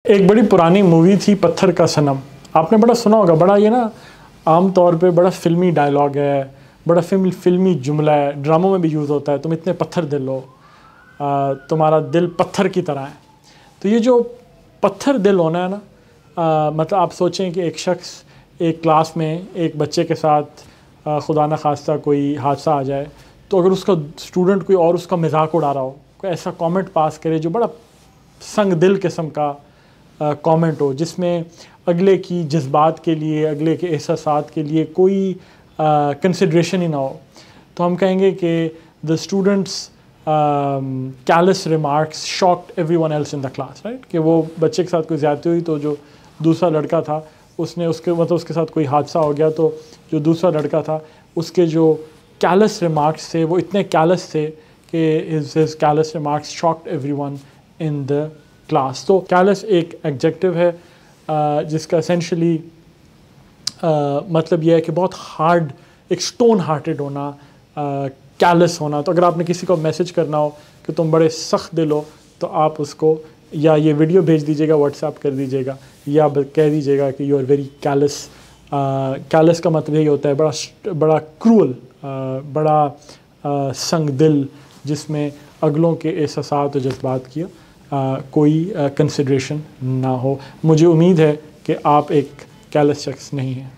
एक बड़ी पुरानी मूवी थी पत्थर का सनम। आपने बड़ा सुना होगा। बड़ा ये ना आम तौर पे बड़ा फिल्मी डायलॉग है, बड़ा फिल्मी जुमला है, ड्रामों में भी यूज़ होता है। तुम इतने पत्थर दिल हो, तुम्हारा दिल पत्थर की तरह है। तो ये जो पत्थर दिल होना है ना, मतलब आप सोचें कि एक शख्स एक क्लास में एक बच्चे के साथ खुदा न खास्ता कोई हादसा आ जाए, तो अगर उसका स्टूडेंट कोई और उसका मजाक उड़ा रहा हो, कोई ऐसा कमेंट पास करे जो बड़ा संग दिल किस्म का कमेंट हो, जिसमें अगले की जज्बात के लिए, अगले के एहसासात के लिए कोई कंसिड्रेशन ही ना हो, तो हम कहेंगे कि the students callous remarks shocked everyone else in the class, right? कि वो बच्चे के साथ कोई ज़्यादती हुई तो जो दूसरा लड़का था उसने उसके साथ कोई हादसा हो गया, तो जो दूसरा लड़का था उसके जो callous remarks थे वो इतने callous थे कि his callous remarks shocked everyone in the class। तो callous एक adjective है जिसका essentially मतलब यह है कि बहुत हार्ड, एक स्टोन हार्टेड होना, कैलस होना। तो अगर आपने किसी को मैसेज करना हो कि तुम बड़े सख्त दिल हो, तो आप उसको या ये वीडियो भेज दीजिएगा, व्हाट्सएप कर दीजिएगा, या कह दीजिएगा कि you are very callous. Callous का मतलब यही होता है बड़ा क्रूअल, बड़ा संग दिल, जिसमें अगलों के एहसासात और जज्बात की कोई कंसिड्रेशन ना हो। मुझे उम्मीद है कि आप एक कैलस शख्स नहीं हैं।